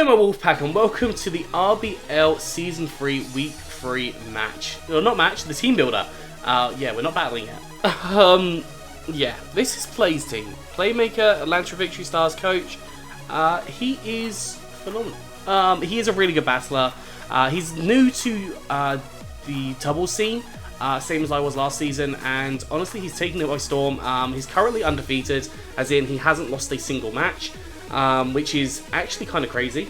Hello my Wolfpack and welcome to the RBL Season 3 Week 3 match. Well, not match, the team builder. Yeah, we're not battling yet. Yeah, this is Play's team. Playmaker, Atlanta Victory Stars coach. He is phenomenal. He is a really good battler. He's new to the double scene, same as I was last season, and honestly he's taking it by storm. He's currently undefeated, as in he hasn't lost a single match. Which is actually kind of crazy,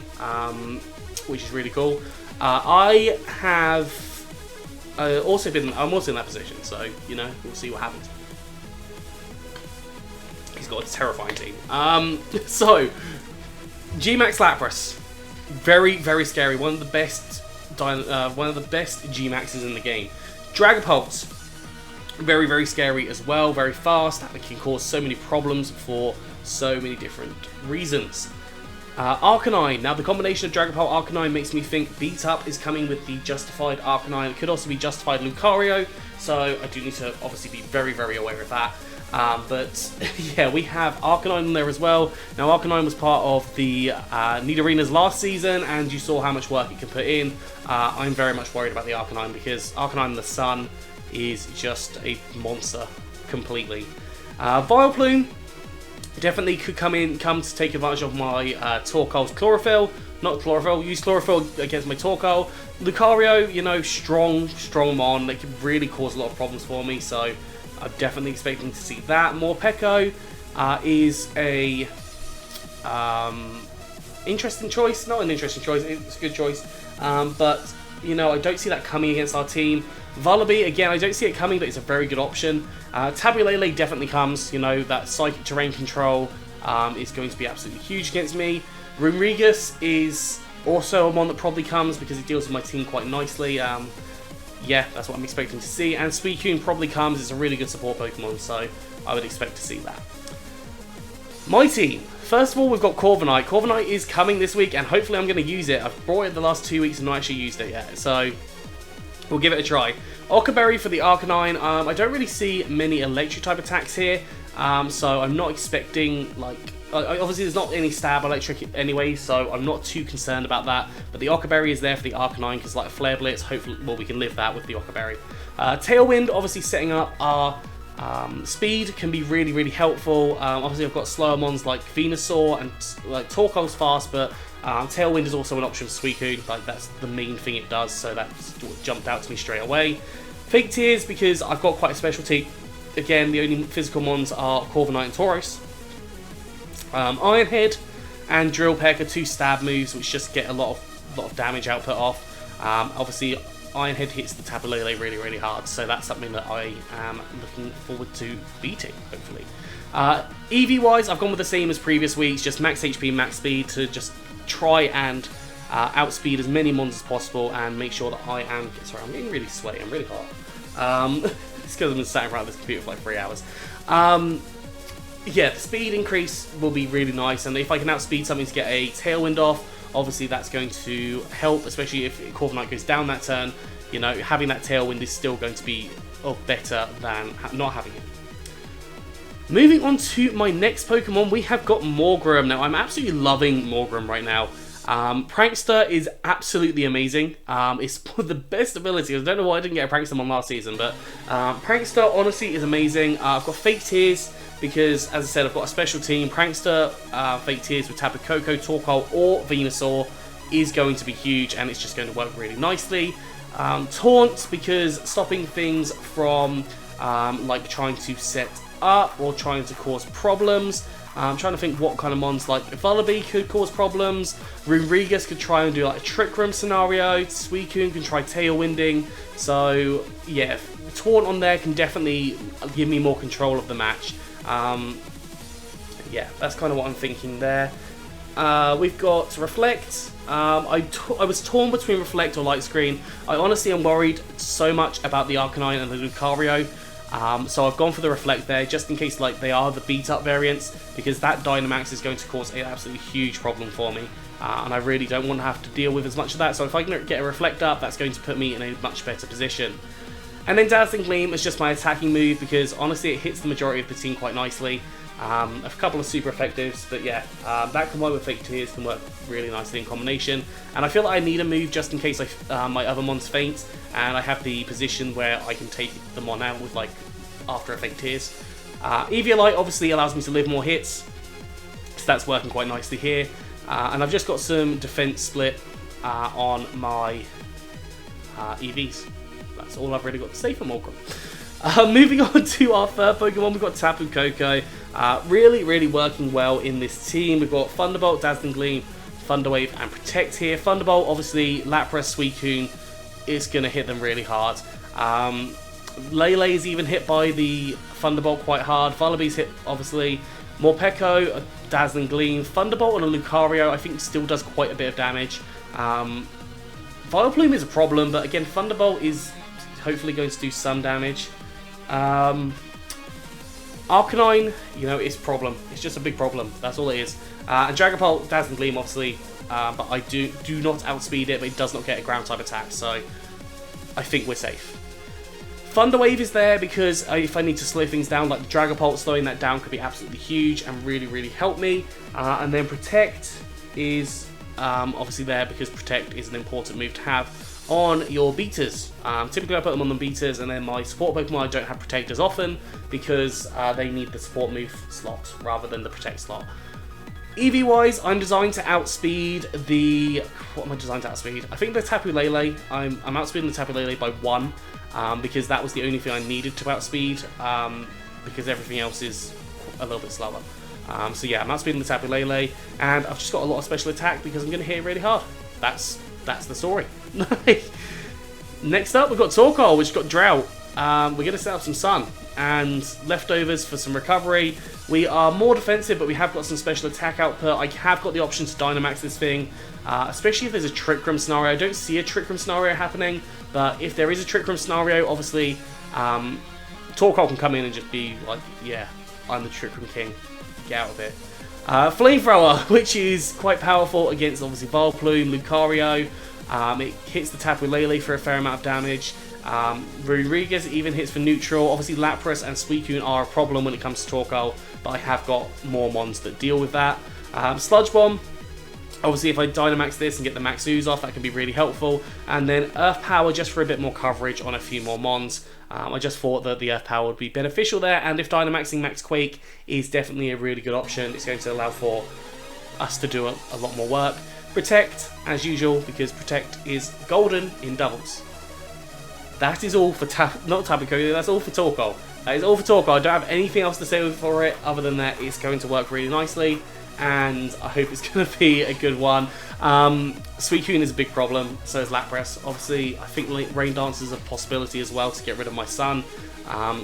which is really cool. I have I'm also in that position, so you know, we'll see what happens. He's got a terrifying team. So G-Max Lapras, very very scary. One of the best G-Maxes in the game. Dragapult, very very scary as well. Very fast. That can cause so many problems for so many different reasons. Arcanine. Now the combination of Dragapult Arcanine makes me think Beat Up is coming with the Justified Arcanine. It could also be Justified Lucario, so I do need to obviously be very very aware of that. But yeah, we have Arcanine in there as well. Now Arcanine was part of the Nidorena's last season, and you saw how much work it can put in. I'm very much worried about the Arcanine because Arcanine in the Sun is just a monster completely. Vileplume definitely could come to take advantage of my Torkoal's Chlorophyll. Not Chlorophyll, use Chlorophyll against my Torkoal. Lucario, you know, strong Mon. They could really cause a lot of problems for me, so I'm definitely expecting to see that. Morpeko is a interesting choice. Not an interesting choice, it's a good choice. But, you know, I don't see that coming against our team. Vullaby, again, I don't see it coming, but it's a very good option. Tabulele definitely comes. You know, that Psychic Terrain control is going to be absolutely huge against me. Rumrigus is also one that probably comes because it deals with my team quite nicely. Yeah, that's what I'm expecting to see. And Suicune probably comes. It's a really good support Pokemon, so I would expect to see that. My team. First of all, we've got Corviknight. Corviknight is coming this week, and hopefully I'm going to use it. I've brought it the last 2 weeks and not actually used it yet, so we'll give it a try. Ockerberry for the Arcanine. I don't really see many electric type attacks here, so I'm not expecting, like, obviously there's not any stab electric anyway, so I'm not too concerned about that. But the Ockerberry is there for the Arcanine because, like, Flare Blitz, hopefully, well, we can live that with the Ockerberry. Tailwind, obviously setting up our speed can be really really helpful. Obviously I've got slower mons like Venusaur and like Torkoal's fast, but Tailwind is also an option for Suicune. Like, that's the main thing it does, so that's what jumped out to me straight away. Fake Tears because I've got quite a specialty. Again, the only physical mons are Corviknight and Tauros. Iron Head and Drill Peck are two stab moves which just get a lot of damage output off. Obviously Iron Head hits the Tabulele really really hard, so that's something that I am looking forward to beating, hopefully. EV wise, I've gone with the same as previous weeks, just max HP, max speed to just try and outspeed as many mons as possible and make sure that I am... Sorry, I'm getting really sweaty, I'm really hot. It's because I've been sat in front of this computer for like 3 hours. Yeah, the speed increase will be really nice, and if I can outspeed something to get a Tailwind off, obviously that's going to help, especially if Corviknight goes down that turn. You know, having that Tailwind is still going to be better than not having it. Moving on to my next Pokemon, we have got Morgrem. Now, I'm absolutely loving Morgrem right now. Prankster is absolutely amazing. It's one of the best abilities. I don't know why I didn't get a Prankster on last season, but Prankster honestly is amazing. I've got Fake Tears because, as I said, I've got a special team. Prankster, Fake Tears with Tapu Koko, Torkoal, or Venusaur is going to be huge, and it's just going to work really nicely. Taunt because stopping things from like trying to set up or trying to cause problems. I'm trying to think what kind of mons, like Vullaby could cause problems. Rumrigus could try and do like a Trick Room scenario. Suicune can try Tailwinding. So yeah, Taunt on there can definitely give me more control of the match. Yeah, that's kind of what I'm thinking there. We've got Reflect. I was torn between Reflect or Light Screen. I honestly am worried so much about the Arcanine and the Lucario. So I've gone for the Reflect there, just in case like they are the beat up variants, because that Dynamax is going to cause an absolutely huge problem for me, and I really don't want to have to deal with as much of that. So if I can get a Reflect up, that's going to put me in a much better position. And then Dazzling Gleam is just my attacking move because honestly it hits the majority of the team quite nicely. A couple of super effectives, but yeah, that combined with Fake Tears can work really nicely in combination. And I feel like I need a move just in case my other Mons faint, and I have the position where I can take the Mon out with like after a Fake Tears. Eviolite obviously allows me to live more hits, so that's working quite nicely here. And I've just got some defense split on my EVs. That's all I've really got to say for Morgan. Moving on to our third Pokemon, we've got Tapu Koko. Really working well in this team. We've got Thunderbolt, Dazzling Gleam, Thunderwave, and Protect here. Thunderbolt, obviously, Lapras, Suicune is going to hit them really hard. Lele is even hit by the Thunderbolt quite hard. Vullaby's hit, obviously. Morpeko, Dazzling Gleam, Thunderbolt, and a Lucario, I think, still does quite a bit of damage. Vileplume is a problem, but again, Thunderbolt is hopefully going to do some damage. Arcanine, you know, is a problem. It's just a big problem. That's all it is. And Dragapult, Dazzling Gleam, obviously, but I do not outspeed it, but it does not get a ground type attack, so I think we're safe. Thunderwave is there because if I need to slow things down, like the Dragapult, slowing that down could be absolutely huge and really help me. And then Protect is obviously there because Protect is an important move to have on your beaters. Typically I put them on the beaters, and then my support Pokemon I don't have Protect as often because they need the support move slot rather than the Protect slot. EV wise, I'm designed to outspeed the... What am I designed to outspeed? I think the Tapu Lele. I'm outspeeding the Tapu Lele by 1 because that was the only thing I needed to outspeed because everything else is a little bit slower. So yeah, I'm outspeeding the Tapu Lele, and I've just got a lot of special attack because I'm going to hit it really hard. That's the story. Next up, we've got Torkoal, which got Drought. We're going to set up some Sun and leftovers for some recovery. We are more defensive, but we have got some special attack output. I have got the option to Dynamax this thing, especially if there's a Trick Room scenario. I don't see a Trick Room scenario happening, but if there is a Trick Room scenario, obviously, Torkoal can come in and just be like, yeah, I'm the Trick Room King. Get out of it. Flamethrower, which is quite powerful against, obviously, Vileplume, Lucario. It hits the Tapu Lele for a fair amount of damage. Rodriguez even hits for neutral. Obviously, Lapras and Suicune are a problem when it comes to Torkoal, but I have got more Mons that deal with that. Sludge Bomb. Obviously, if I Dynamax this and get the Max Ooze off, that can be really helpful. And then Earth Power, just for a bit more coverage on a few more Mons. I just thought that the Earth Power would be beneficial there, and if Dynamaxing Max Quake is definitely a really good option. It's going to allow for us to do a lot more work. Protect, as usual, because Protect is golden in doubles. That is all for not Tapu Koko, that's all for Torkoal. That is all for Torkoal. I don't have anything else to say for it other than that it's going to work really nicely, and I hope it's going to be a good one. Suicune is a big problem, so is Lapras. Obviously, I think Rain Dance is a possibility as well to get rid of my Sun,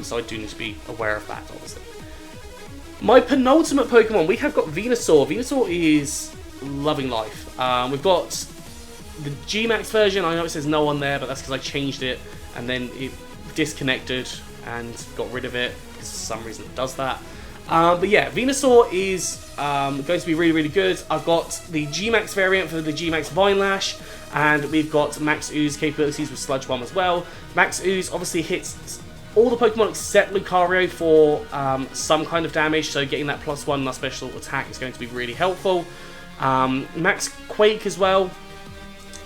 so I do need to be aware of that, obviously. My penultimate Pokemon, we have got Venusaur. Venusaur is loving life. We've got the G-Max version. I know it says no on there, but that's because I changed it and then it disconnected and got rid of it because for some reason it does that. But yeah, Venusaur is going to be really good. I've got the G-Max variant for the G-Max Vine Lash, and we've got Max Ooze capabilities with Sludge Bomb as well. Max Ooze obviously hits all the Pokemon except Lucario for some kind of damage, so getting that +1 on our special attack is going to be really helpful. Max Quake as well.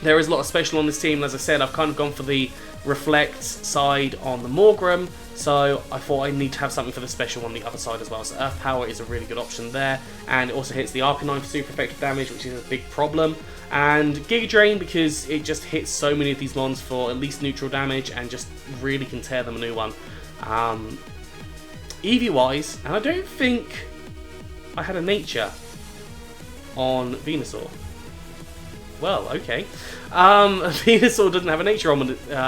There is a lot of special on this team, and as I said, I've kind of gone for the Reflect side on the Morgrem, so I thought I need to have something for the special on the other side as well. So Earth Power is a really good option there, and it also hits the Arcanine for super effective damage, which is a big problem. And Giga Drain because it just hits so many of these mons for at least neutral damage and just really can tear them a new one. EV-wise, and I don't think I had a nature on Venusaur. Well, okay. Venusaur doesn't have a nature on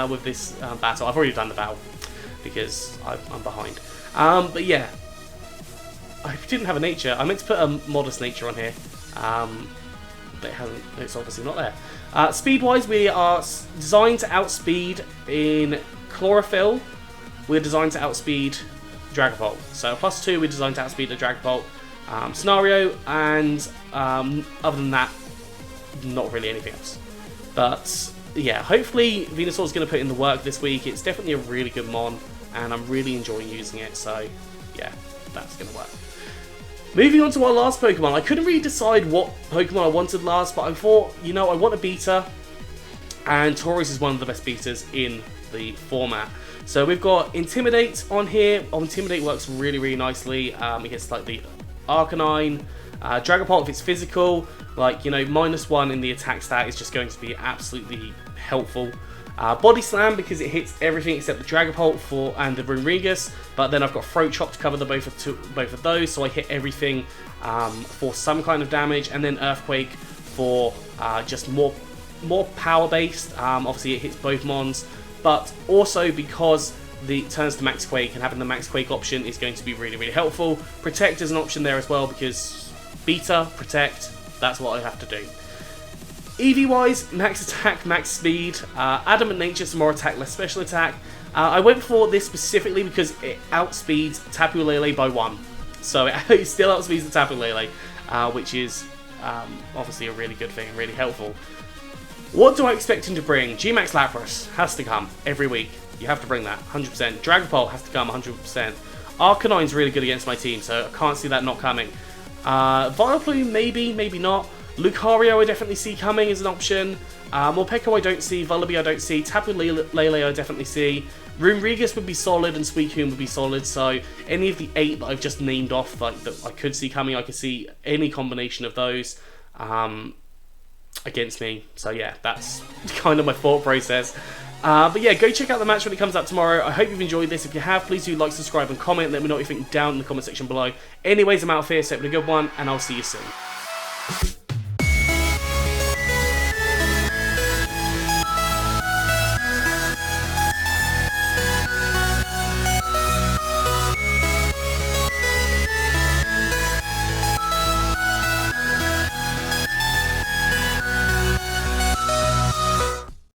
with this battle. I've already done the battle because I'm behind. But yeah, I didn't have a nature. I meant to put a modest nature on here, but it hasn't. It's obviously not there. Speed-wise, we are designed to outspeed in Chlorophyll. We're designed to outspeed Dragapult. So +2, we're designed to outspeed the Dragapult scenario, and other than that, not really anything else. But yeah, hopefully Venusaur's going to put in the work this week. It's definitely a really good mon, and I'm really enjoying using it, so yeah, that's going to work. Moving on to our last Pokemon, I couldn't really decide what Pokemon I wanted last, but I thought, you know, I want a beta, and Tauros is one of the best beaters in the format. So we've got Intimidate on here. Intimidate works really, really nicely. It gets like the Arcanine. Dragapult, if it's physical, like, you know, -1 in the attack stat is just going to be absolutely helpful. Body Slam, because it hits everything except the Dragapult and the Runerigus, but then I've got Throat Chop to cover both of those, so I hit everything for some kind of damage, and then Earthquake for just more power-based. Obviously it hits both Mons, but also because it turns to Max Quake, and having the Max Quake option is going to be really, really helpful. Protect is an option there as well, because Beta, Protect, that's what I have to do. EV-wise, max attack, max speed, Adamant Nature, some more attack, less special attack. I went for this specifically because it outspeeds Tapu Lele by 1. So it still outspeeds the Tapu Lele, which is obviously a really good thing, really helpful. What do I expect him to bring? G-Max Lapras has to come every week. You have to bring that, 100%. Dragapult has to come, 100%. Arcanine's really good against my team, so I can't see that not coming. Vileplume, maybe, maybe not. Lucario I definitely see coming as an option. Morpeko I don't see, Vullaby I don't see, Tapu Lele I definitely see. Runerigus would be solid and Suicune would be solid, so any of the 8 that I've just named off like, that I could see coming, I could see any combination of those against me. So yeah, that's kind of my thought process. But yeah, go check out the match when it comes out tomorrow. I hope you've enjoyed this. If you have, please do like, subscribe and comment. Let me know what you think down in the comment section below. Anyways, I'm out of here, so have a good one, and I'll see you soon.